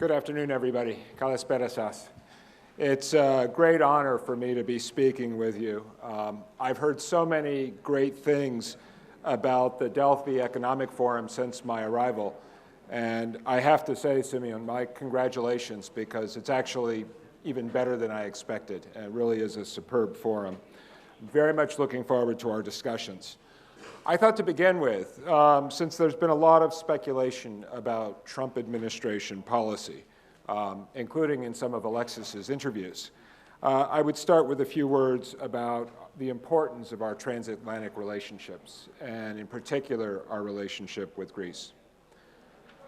Good afternoon, everybody. Kalisperas. It's a great honor for me to be speaking with you. I've heard so many great things about the Delphi Economic Forum since my arrival. And I have to say, Simeon, my congratulations, because it's actually even better than I expected. And it really is a superb forum. Very much looking forward to our discussions. I thought to begin with, since there's been a lot of speculation about Trump administration policy, including in some of Alexis's interviews, I would start with a few words about the importance of our transatlantic relationships, and in particular, our relationship with Greece.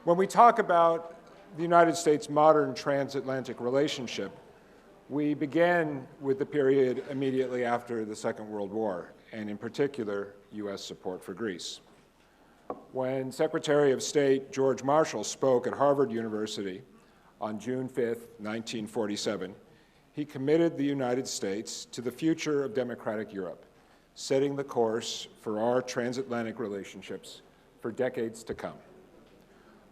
When we talk about the United States' modern transatlantic relationship, we begin with the period immediately after the Second World War, and in particular, U.S. support for Greece. When Secretary of State George Marshall spoke at Harvard University on June 5, 1947, he committed the United States to the future of democratic Europe, setting the course for our transatlantic relationships for decades to come.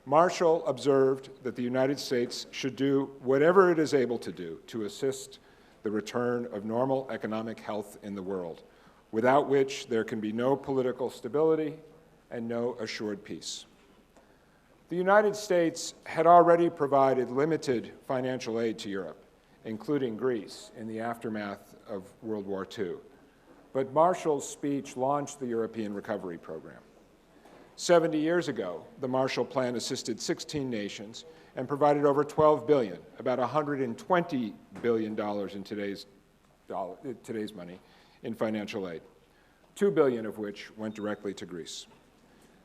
Marshall observed that the United States should do whatever it is able to do to assist the return of normal economic health in the world, without which there can be no political stability and no assured peace. The United States had already provided limited financial aid to Europe, including Greece, in the aftermath of World War II. But Marshall's speech launched the European Recovery Program. 70 years ago, the Marshall Plan assisted 16 nations and provided over $12 billion, about $120 billion in today's money, in financial aid, $2 billion of which went directly to Greece.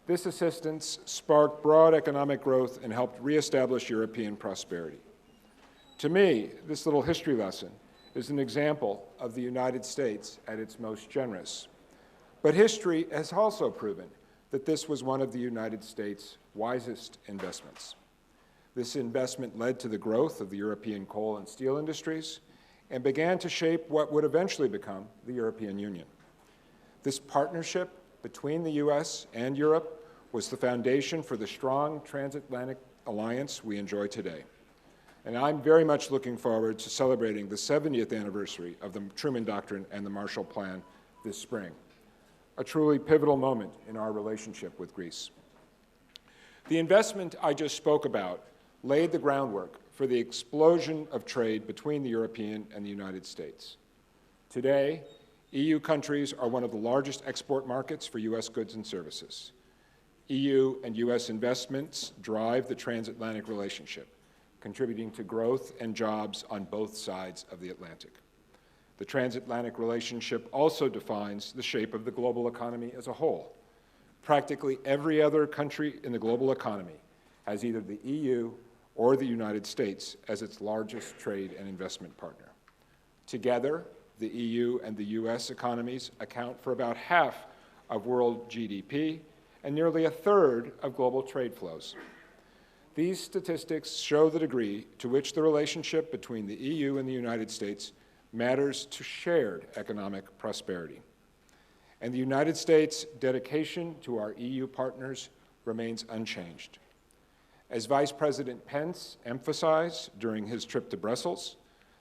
This assistance sparked broad economic growth and helped reestablish European prosperity. To me, this little history lesson is an example of the United States at its most generous. But history has also proven that this was one of the United States' wisest investments. This investment led to the growth of the European coal and steel industries and began to shape what would eventually become the European Union. This partnership between the US and Europe was the foundation for the strong transatlantic alliance we enjoy today. And I'm very much looking forward to celebrating the 70th anniversary of the Truman Doctrine and the Marshall Plan this spring, a truly pivotal moment in our relationship with Greece. The investment I just spoke about laid the groundwork for the explosion of trade between the European and the United States. Today, EU countries are one of the largest export markets for US goods and services. EU and US investments drive the transatlantic relationship, contributing to growth and jobs on both sides of the Atlantic. The transatlantic relationship also defines the shape of the global economy as a whole. Practically every other country in the global economy has either the EU or the United States as its largest trade and investment partner. Together, the EU and the US economies account for about half of world GDP and nearly a third of global trade flows. These statistics show the degree to which the relationship between the EU and the United States matters to shared economic prosperity. And the United States' dedication to our EU partners remains unchanged. As Vice President Pence emphasized during his trip to Brussels,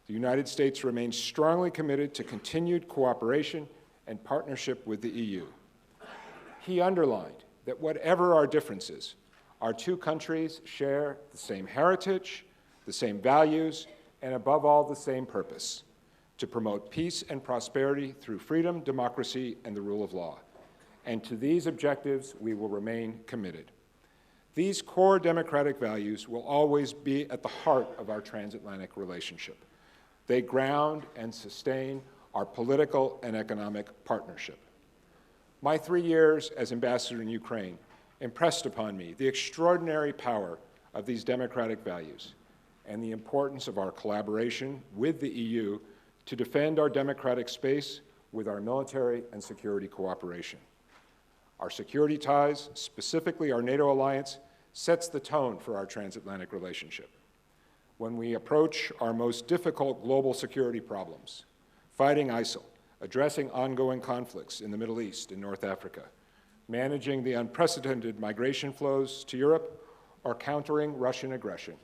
the United States remains strongly committed to continued cooperation and partnership with the EU. He underlined that whatever our differences, our two countries share the same heritage, the same values, and above all, the same purpose: to promote peace and prosperity through freedom, democracy, and the rule of law. And to these objectives, we will remain committed. These core democratic values will always be at the heart of our transatlantic relationship. They ground and sustain our political and economic partnership. My 3 years as ambassador in Ukraine impressed upon me the extraordinary power of these democratic values and the importance of our collaboration with the EU to defend our democratic space with our military and security cooperation. Our security ties, specifically our NATO alliance, sets the tone for our transatlantic relationship. When we approach our most difficult global security problems, fighting ISIL, addressing ongoing conflicts in the Middle East and North Africa, managing the unprecedented migration flows to Europe, or countering Russian aggression,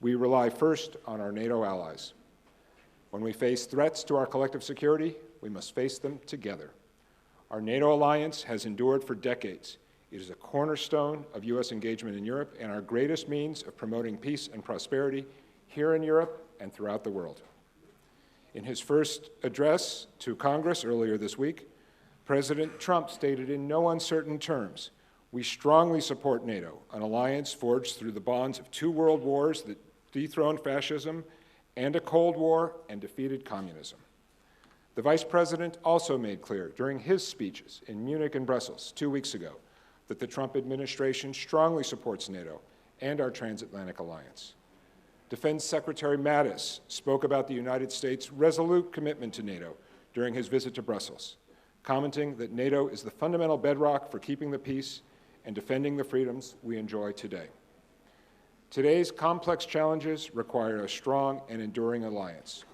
we rely first on our NATO allies. When we face threats to our collective security, we must face them together. Our NATO alliance has endured for decades. It is a cornerstone of U.S. engagement in Europe and our greatest means of promoting peace and prosperity here in Europe and throughout the world. In his first address to Congress earlier this week, President Trump stated in no uncertain terms, "We strongly support NATO, an alliance forged through the bonds of 2 world wars that dethroned fascism and a Cold War and defeated communism." The Vice President also made clear during his speeches in Munich and Brussels 2 weeks ago that the Trump administration strongly supports NATO and our transatlantic alliance. Defense Secretary Mattis spoke about the United States' resolute commitment to NATO during his visit to Brussels, commenting that NATO is the fundamental bedrock for keeping the peace and defending the freedoms we enjoy today. Today's complex challenges require a strong and enduring alliance.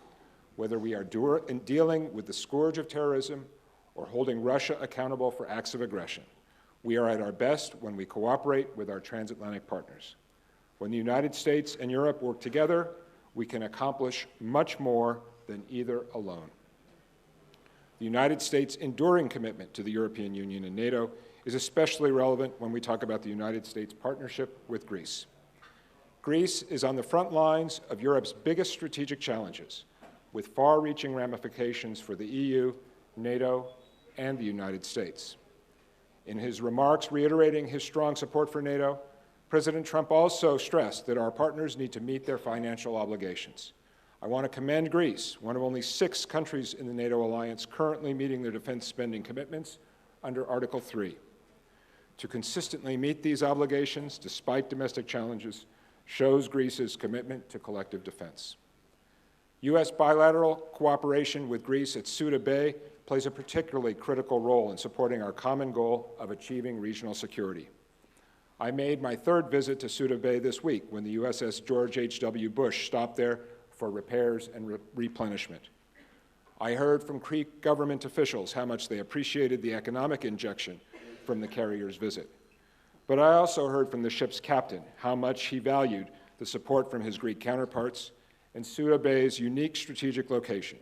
Whether we are dealing with the scourge of terrorism or holding Russia accountable for acts of aggression, we are at our best when we cooperate with our transatlantic partners. When the United States and Europe work together, we can accomplish much more than either alone. The United States' enduring commitment to the European Union and NATO is especially relevant when we talk about the United States' partnership with Greece. Greece is on the front lines of Europe's biggest strategic challenges, with far-reaching ramifications for the EU, NATO, and the United States. In his remarks reiterating his strong support for NATO, President Trump also stressed that our partners need to meet their financial obligations. I want to commend Greece, one of only 6 countries in the NATO alliance currently meeting their defense spending commitments under Article 3. To consistently meet these obligations, despite domestic challenges, shows Greece's commitment to collective defense. U.S. bilateral cooperation with Greece at Suda Bay plays a particularly critical role in supporting our common goal of achieving regional security. I made my 3rd visit to Suda Bay this week when the USS George H.W. Bush stopped there for repairs and replenishment. I heard from Greek government officials how much they appreciated the economic injection from the carrier's visit. But I also heard from the ship's captain how much he valued the support from his Greek counterparts and Suda Bay's unique strategic location,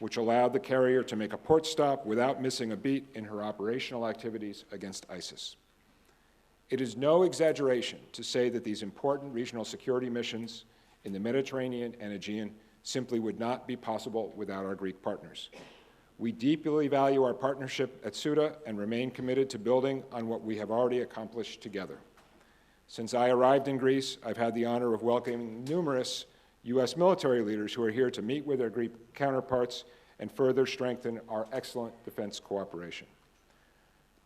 which allowed the carrier to make a port stop without missing a beat in her operational activities against ISIS. It is no exaggeration to say that these important regional security missions in the Mediterranean and Aegean simply would not be possible without our Greek partners. We deeply value our partnership at Suda and remain committed to building on what we have already accomplished together. Since I arrived in Greece, I've had the honor of welcoming numerous U.S. military leaders who are here to meet with their Greek counterparts and further strengthen our excellent defense cooperation.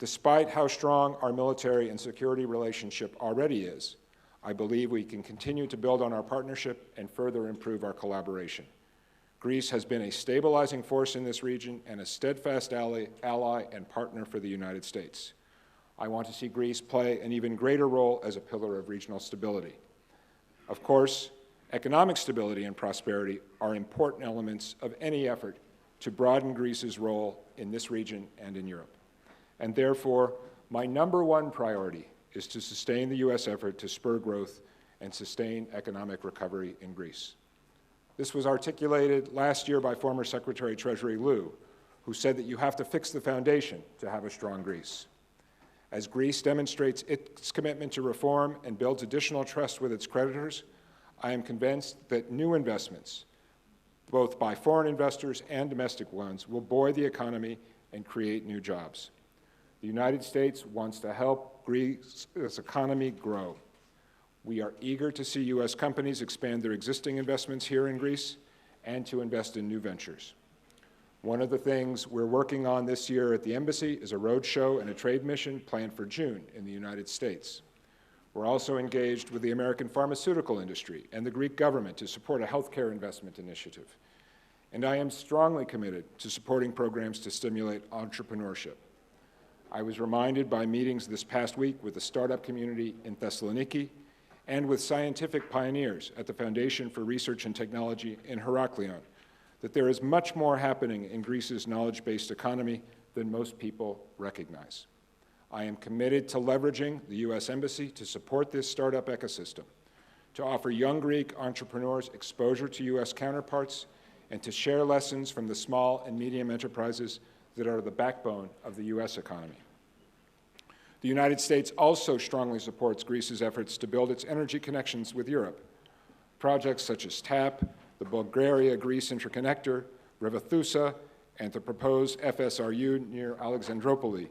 Despite how strong our military and security relationship already is, I believe we can continue to build on our partnership and further improve our collaboration. Greece has been a stabilizing force in this region and a steadfast ally and partner for the United States. I want to see Greece play an even greater role as a pillar of regional stability. Of course, economic stability and prosperity are important elements of any effort to broaden Greece's role in this region and in Europe. And therefore, my #1 priority is to sustain the U.S. effort to spur growth and sustain economic recovery in Greece. This was articulated last year by former Secretary Treasury Liu, who said that you have to fix the foundation to have a strong Greece. As Greece demonstrates its commitment to reform and builds additional trust with its creditors, I am convinced that new investments, both by foreign investors and domestic ones, will buoy the economy and create new jobs. The United States wants to help Greece's economy grow. We are eager to see U.S. companies expand their existing investments here in Greece and to invest in new ventures. One of the things we're working on this year at the Embassy is a roadshow and a trade mission planned for June in the United States. We're also engaged with the American pharmaceutical industry and the Greek government to support a healthcare investment initiative. And I am strongly committed to supporting programs to stimulate entrepreneurship. I was reminded by meetings this past week with the startup community in Thessaloniki and with scientific pioneers at the Foundation for Research and Technology in Heraklion that there is much more happening in Greece's knowledge-based economy than most people recognize. I am committed to leveraging the U.S. Embassy to support this startup ecosystem, to offer young Greek entrepreneurs exposure to U.S. counterparts, and to share lessons from the small and medium enterprises that are the backbone of the U.S. economy. The United States also strongly supports Greece's efforts to build its energy connections with Europe. Projects such as TAP, the Bulgaria-Greece Interconnector, Revithusa, and the proposed FSRU near Alexandroupoli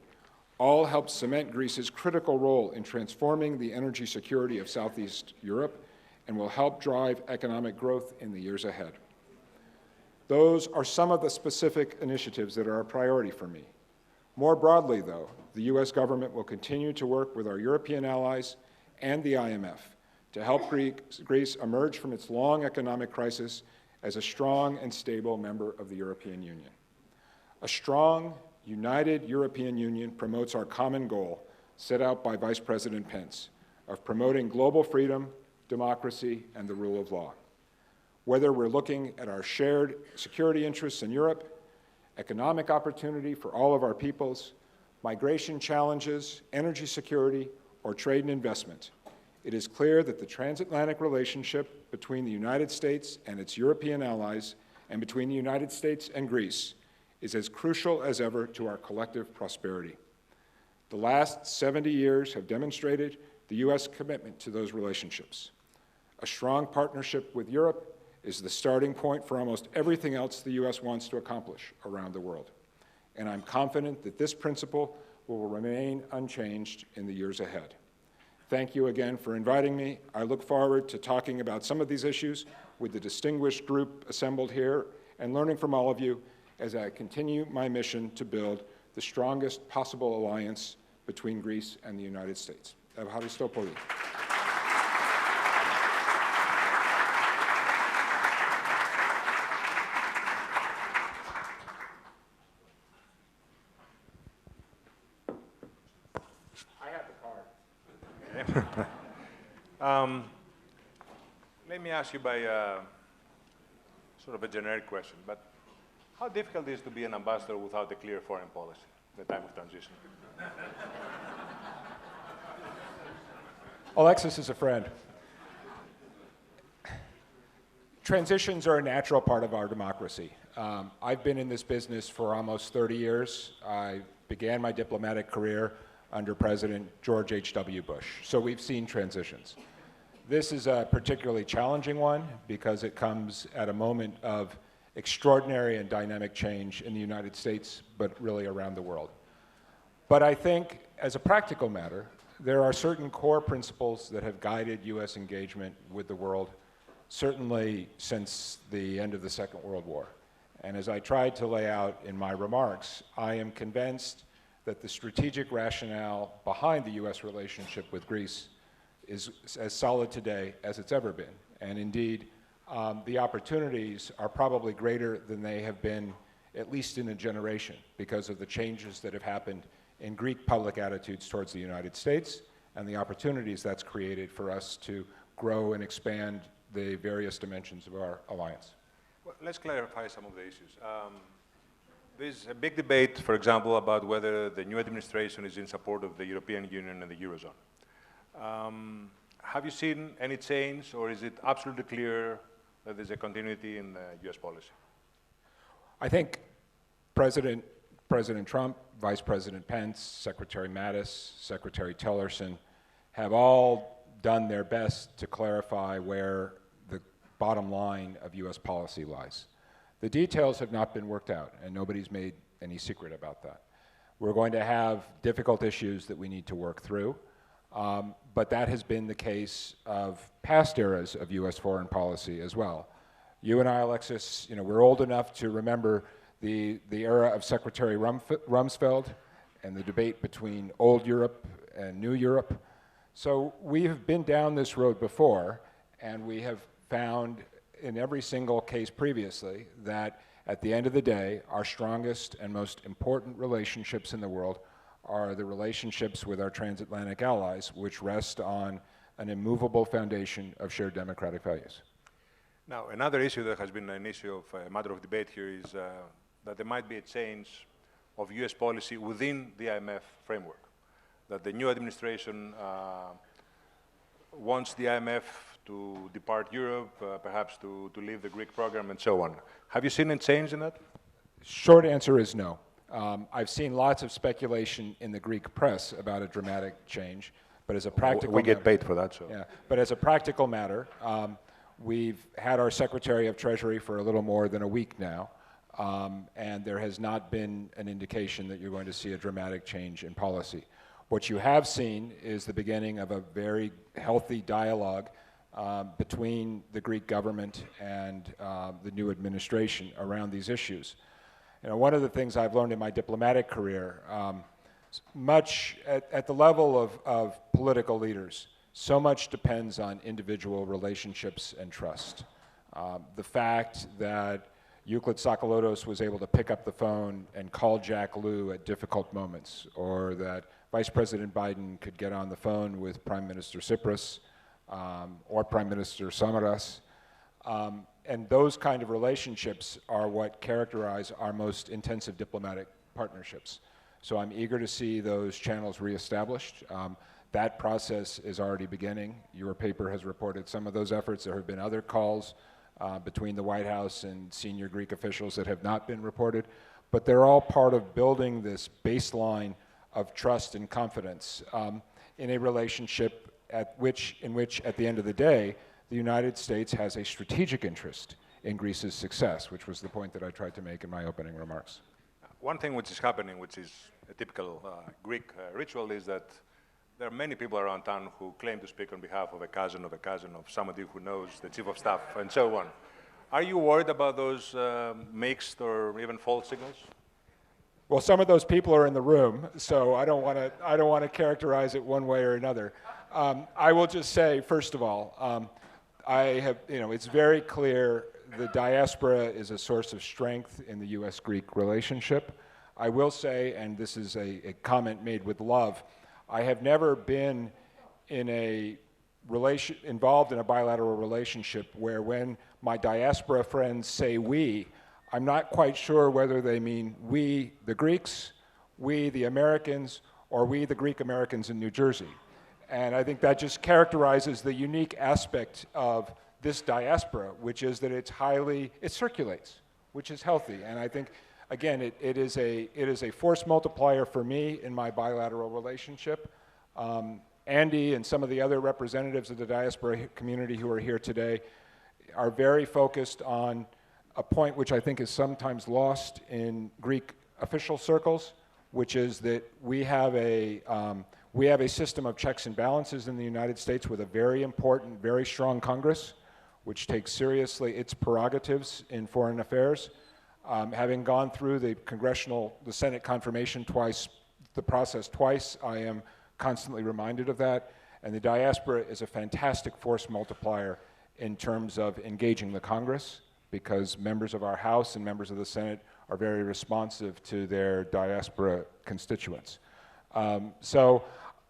all help cement Greece's critical role in transforming the energy security of Southeast Europe and will help drive economic growth in the years ahead. Those are some of the specific initiatives that are a priority for me. More broadly, though, the U.S. government will continue to work with our European allies and the IMF to help Greece emerge from its long economic crisis as a strong and stable member of the European Union. A strong, united European Union promotes our common goal, set out by Vice President Pence, of promoting global freedom, democracy, and the rule of law. Whether we're looking at our shared security interests in Europe, economic opportunity for all of our peoples, migration challenges, energy security, or trade and investment, it is clear that the transatlantic relationship between the United States and its European allies and between the United States and Greece is as crucial as ever to our collective prosperity. The last 70 years have demonstrated the U.S. commitment to those relationships. A strong partnership with Europe is the starting point for almost everything else the U.S. wants to accomplish around the world. And I'm confident that this principle will remain unchanged in the years ahead. Thank you again for inviting me. I look forward to talking about some of these issues with the distinguished group assembled here and learning from all of you as I continue my mission to build the strongest possible alliance between Greece and the United States. Ευχαριστώ πολύ. Let me ask you by sort of a generic question, but how difficult is it to be an ambassador without a clear foreign policy at the time of transition? Alexis is a friend. Transitions are a natural part of our democracy. I've been in this business for almost 30 years. I began my diplomatic career under President George H.W. Bush. So we've seen transitions. This is a particularly challenging one because it comes at a moment of extraordinary and dynamic change in the United States, but really around the world. But I think, as a practical matter, there are certain core principles that have guided U.S. engagement with the world, certainly since the end of the Second World War. And as I tried to lay out in my remarks, I am convinced that the strategic rationale behind the U.S. relationship with Greece is as solid today as it's ever been. And indeed, the opportunities are probably greater than they have been, at least in a generation, because of the changes that have happened in Greek public attitudes towards the United States and the opportunities that's created for us to grow and expand the various dimensions of our alliance. Well, let's clarify some of the issues. There's a big debate, for example, about whether the new administration is in support of the European Union and the Eurozone. Have you seen any change, or is it absolutely clear that there's a continuity in U.S. policy? I think President Trump, Vice President Pence, Secretary Mattis, Secretary Tillerson have all done their best to clarify where the bottom line of U.S. policy lies. The details have not been worked out, and nobody's made any secret about that. We're going to have difficult issues that we need to work through, but that has been the case of past eras of U.S. foreign policy as well. You and I, Alexis, we're old enough to remember the era of Secretary Rumsfeld and the debate between old Europe and new Europe. So we have been down this road before, and we have found in every single case previously that at the end of the day, our strongest and most important relationships in the world are the relationships with our transatlantic allies, which rest on an immovable foundation of shared democratic values. Now, another issue that has been an issue of a matter of debate here is that there might be a change of U.S. policy within the IMF framework, that the new administration wants the IMF to depart Europe, perhaps to leave the Greek program, and so on. Have you seen a change in that? Short answer is no. I've seen lots of speculation in the Greek press about a dramatic change, but as a practical we get paid for that, so. Yeah, but as a practical matter, we've had our Secretary of Treasury for a little more than a week now, and there has not been an indication that you're going to see a dramatic change in policy. What you have seen is the beginning of a very healthy dialogue between the Greek government and the new administration around these issues. You know, one of the things I've learned in my diplomatic career, much at the level of political leaders, so much depends on individual relationships and trust. The fact that Euclid Tsakalotos was able to pick up the phone and call Jack Lew at difficult moments, or that Vice President Biden could get on the phone with Prime Minister Tsipras or Prime Minister Samaras, and those kind of relationships are what characterize our most intensive diplomatic partnerships. So I'm eager to see those channels reestablished. That process is already beginning. Your paper has reported some of those efforts. There have been other calls between the White House and senior Greek officials that have not been reported, but they're all part of building this baseline of trust and confidence in a relationship in which, at the end of the day, the United States has a strategic interest in Greece's success, which was the point that I tried to make in my opening remarks. One thing which is happening, which is a typical Greek ritual, is that there are many people around town who claim to speak on behalf of a cousin of somebody who knows the chief of staff, and so on. Are you worried about those mixed or even false signals? Well, some of those people are in the room, so I don't want to characterize it one way or another. I will just say, first of all, it's very clear the diaspora is a source of strength in the U.S.-Greek relationship. I will say, and this is a comment made with love, I have never been involved in a bilateral relationship where when my diaspora friends say we, I'm not quite sure whether they mean we, the Greeks, we, the Americans, or we, the Greek Americans in New Jersey. And I think that just characterizes the unique aspect of this diaspora, which is that it circulates, which is healthy. And I think, again, it is a force multiplier for me in my bilateral relationship. Andy and some of the other representatives of the diaspora community who are here today are very focused on a point which I think is sometimes lost in Greek official circles, which is that we have a system of checks and balances in the United States with a very important, very strong Congress, which takes seriously its prerogatives in foreign affairs. Having gone through the Senate confirmation process twice, I am constantly reminded of that. And the diaspora is a fantastic force multiplier in terms of engaging the Congress, because members of our House and members of the Senate are very responsive to their diaspora constituents. So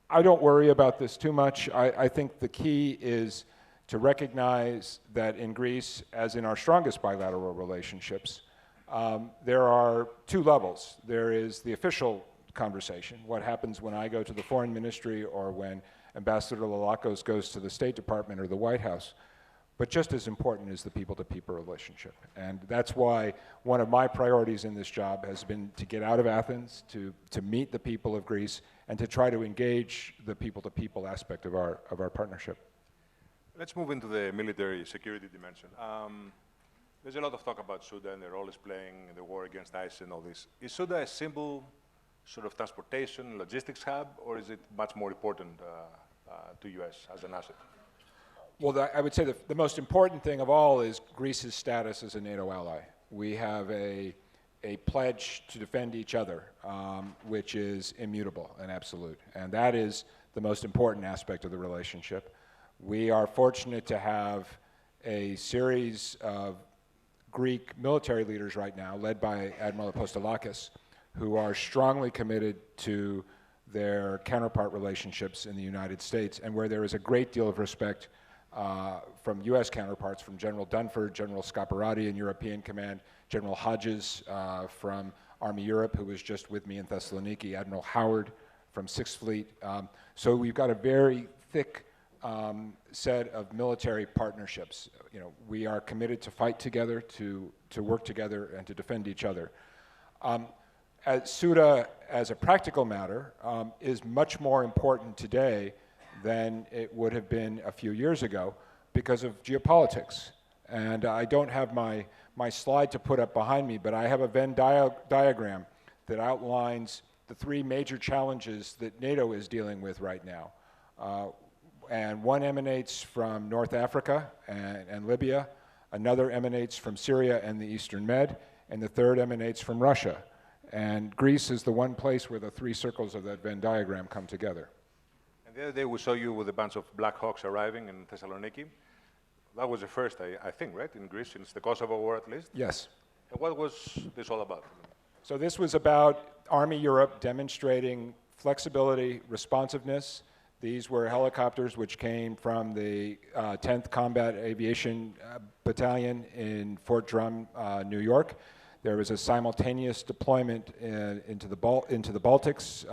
I don't worry about this too much. I think the key is to recognize that in Greece, as in our strongest bilateral relationships, there are two levels. There is the official conversation, what happens when I go to the foreign ministry or when Ambassador Lalakos goes to the State Department or the White House. But just as important is the people-to-people relationship. And that's why one of my priorities in this job has been to get out of Athens, to meet the people of Greece, and to try to engage the people-to-people aspect of our partnership. Let's move into the military security dimension. There's a lot of talk about Suda and the role it's playing in the war against ISIS and all this. Is Suda a simple sort of transportation, logistics hub, or is it much more important to U.S. as an asset? Well, I would say the most important thing of all is Greece's status as a NATO ally. We have a pledge to defend each other, which is immutable and absolute. And that is the most important aspect of the relationship. We are fortunate to have a series of Greek military leaders right now, led by Admiral Apostolakis, who are strongly committed to their counterpart relationships in the United States, and where there is a great deal of respect from U.S. counterparts, from General Dunford, General Scaparati in European Command, General Hodges from Army Europe, who was just with me in Thessaloniki, Admiral Howard from Sixth Fleet. So we've got a very thick set of military partnerships. You know, we are committed to fight together, to work together, and to defend each other. Suda, as a practical matter, is much more important today than it would have been a few years ago because of geopolitics. And I don't have my slide to put up behind me, but I have a Venn diagram that outlines the three major challenges that NATO is dealing with right now. And one emanates from North Africa and Libya, another emanates from Syria and the Eastern Med, and the third emanates from Russia. And Greece is the one place where the three circles of that Venn diagram come together. And the other day we saw you with a bunch of Black Hawks arriving in Thessaloniki. That was the first, I think, right, in Greece, since the Kosovo War at least? Yes. And what was this all about? So this was about Army Europe demonstrating flexibility, responsiveness. These were helicopters which came from the 10th Combat Aviation Battalion in Fort Drum, New York. There was a simultaneous deployment into the Baltics,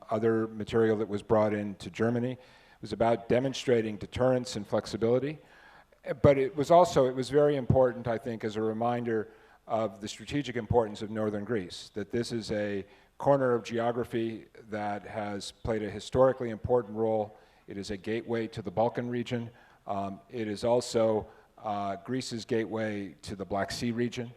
other material that was brought into Germany. It was about demonstrating deterrence and flexibility. But it was very important, I think, as a reminder of the strategic importance of northern Greece, that this is a corner of geography that has played a historically important role. It is a gateway to the Balkan region. It is also Greece's gateway to the Black Sea region.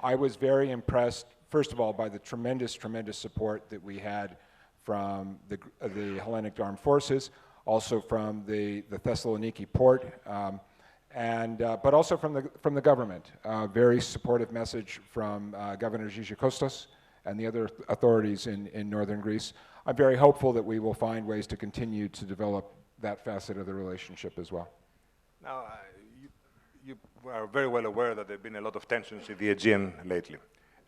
I was very impressed, first of all, by the tremendous support that we had from the Hellenic Armed Forces, also from the Thessaloniki port, but also from the government. Very supportive message from Governor Kostas and the other authorities in northern Greece. I'm very hopeful that we will find ways to continue to develop that facet of the relationship as well. Now, you are very well aware that there have been a lot of tensions in the Aegean lately.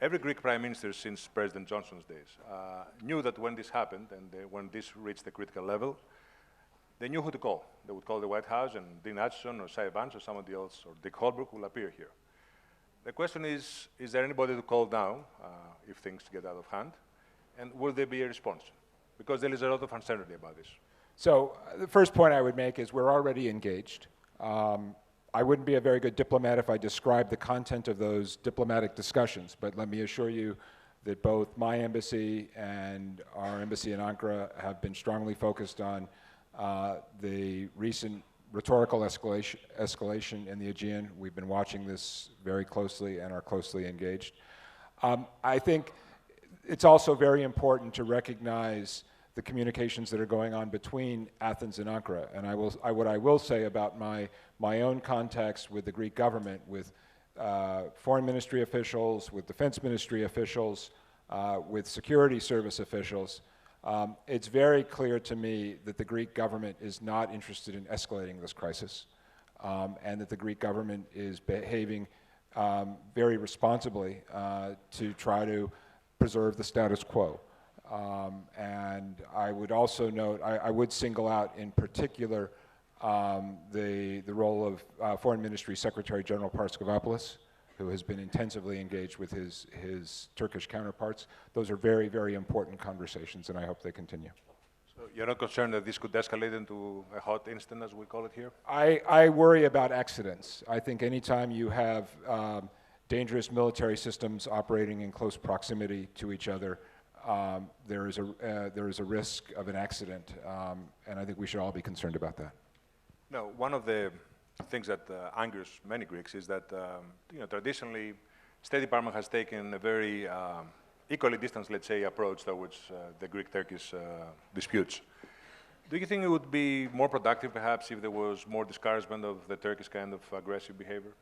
Every Greek prime minister since President Johnson's days knew that when this happened and when this reached the critical level, they knew who to call. They would call the White House, and Dean Acheson or Cy Vance or somebody else, or Dick Holbrooke will appear here. The question is there anybody to call now if things get out of hand? And will there be a response? Because there is a lot of uncertainty about this. So the first point I would make is we're already engaged. I wouldn't be a very good diplomat if I described the content of those diplomatic discussions, but let me assure you that both my embassy and our embassy in Ankara have been strongly focused on the recent rhetorical escalation in the Aegean. We've been watching this very closely and are closely engaged. I think it's also very important to recognize the communications that are going on between Athens and Ankara. And what I will say about my own contacts with the Greek government, with foreign ministry officials, with defense ministry officials, with security service officials, it's very clear to me that the Greek government is not interested in escalating this crisis, and that the Greek government is behaving very responsibly to try to preserve the status quo. And I would also note, I would single out in particular the role of Foreign Ministry Secretary General Paraskevopoulos, who has been intensively engaged with his Turkish counterparts. Those are very, very important conversations, and I hope they continue. So you're not concerned that this could escalate into a hot instant, as we call it here? I worry about accidents. I think anytime you have dangerous military systems operating in close proximity to each other, there is a risk of an accident, and I think we should all be concerned about that. No, one of the things that angers many Greeks is that traditionally, State Department has taken a very equally distanced, let's say, approach towards the Greek-Turkish disputes. Do you think it would be more productive, perhaps, if there was more discouragement of the Turkish kind of aggressive behavior?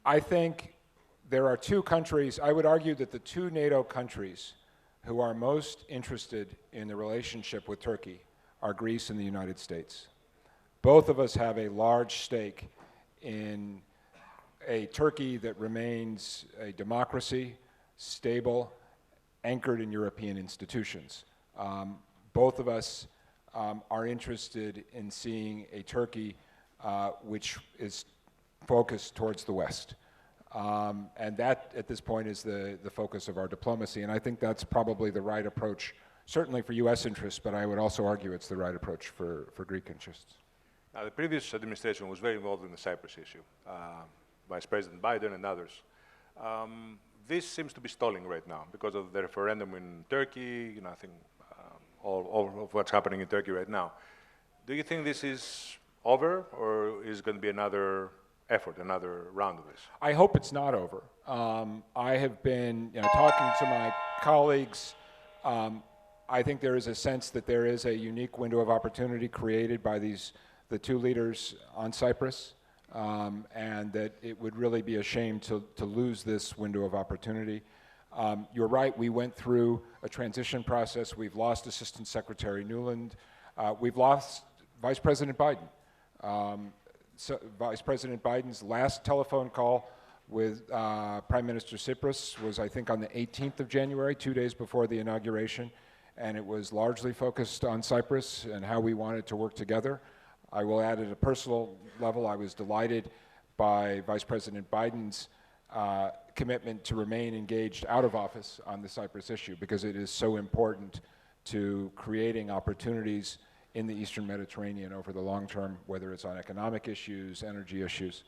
I think there are two countries. I would argue that the two NATO countries who are most interested in the relationship with Turkey are Greece and the United States. Both of us have a large stake in a Turkey that remains a democracy, stable, anchored in European institutions. Both of us are interested in seeing a Turkey which is focused towards the West. And that, at this point, is the focus of our diplomacy. And I think that's probably the right approach certainly for U.S. interests, but I would also argue it's the right approach for Greek interests. Now, the previous administration was very involved in the Cyprus issue, Vice President Biden and others. This seems to be stalling right now because of the referendum in Turkey, I think all of what's happening in Turkey right now. Do you think this is over, or is it going to be another effort, another round of this? I hope it's not over. I have been talking to my colleagues. I think there is a sense that there is a unique window of opportunity created by the two leaders on Cyprus, and that it would really be a shame to lose this window of opportunity. You're right, we went through a transition process. We've lost Assistant Secretary Nuland. We've lost Vice President Biden. So Vice President Biden's last telephone call with Prime Minister Tsipras was, I think, on the 18th of January, 2 days before the inauguration, and it was largely focused on Cyprus and how we wanted to work together. I will add at a personal level, I was delighted by Vice President Biden's commitment to remain engaged out of office on the Cyprus issue, because it is so important to creating opportunities in the Eastern Mediterranean over the long term, whether it's on economic issues, energy issues.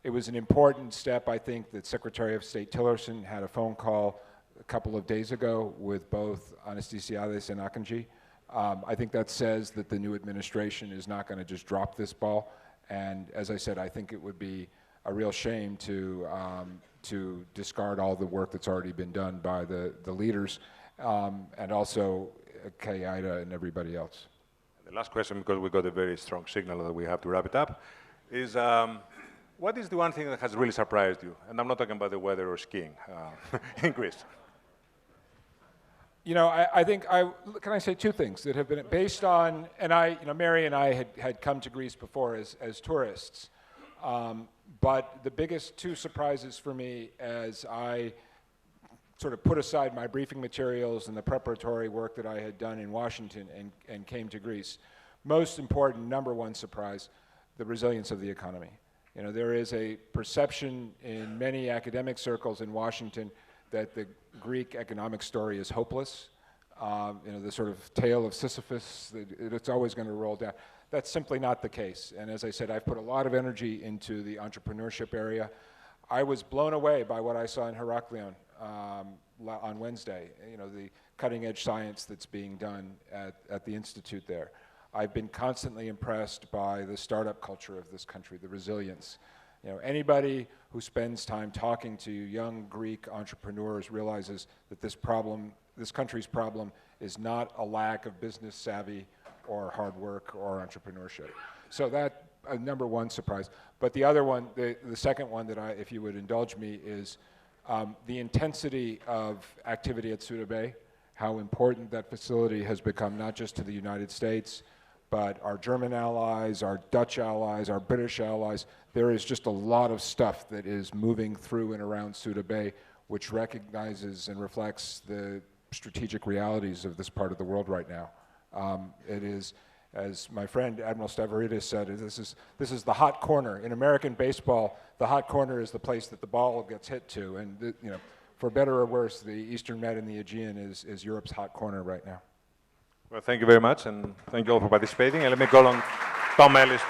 It was an important step, I think, that Secretary of State Tillerson had a phone call a couple of days ago with both Anastasiades and Akinci. I think that says that the new administration is not going to just drop this ball. And as I said, I think it would be a real shame to discard all the work that's already been done by the leaders, and also Kay Ida and everybody else. The last question, because we got a very strong signal that we have to wrap it up, is what is the one thing that has really surprised you? And I'm not talking about the weather or skiing in Greece. I think can I say two things that have been based on, and Mary and I had come to Greece before as tourists, but the biggest two surprises for me as I sort of put aside my briefing materials and the preparatory work that I had done in Washington and came to Greece. Most important, number one surprise, the resilience of the economy. There is a perception in many academic circles in Washington that the Greek economic story is hopeless. The sort of tale of Sisyphus, that it's always going to roll down. That's simply not the case. And as I said, I've put a lot of energy into the entrepreneurship area. I was blown away by what I saw in Heraklion on Wednesday, the cutting-edge science that's being done at the institute there. I've been constantly impressed by the startup culture of this country, the resilience. Anybody who spends time talking to young Greek entrepreneurs realizes that this country's problem is not a lack of business savvy or hard work or entrepreneurship. So that, number one surprise. But the other one, the second one that if you would indulge me, is the intensity of activity at Suda Bay, how important that facility has become, not just to the United States, but our German allies, our Dutch allies, our British allies. There is just a lot of stuff that is moving through and around Suda Bay, which recognizes and reflects the strategic realities of this part of the world right now. It is, as my friend Admiral Stavridis said, this is the hot corner. In American baseball, the hot corner is the place that the ball gets hit to, and for better or worse, the Eastern Med and the Aegean is Europe's hot corner right now. Well, thank you very much, and thank you all for participating. And let me call on Tom Ellis.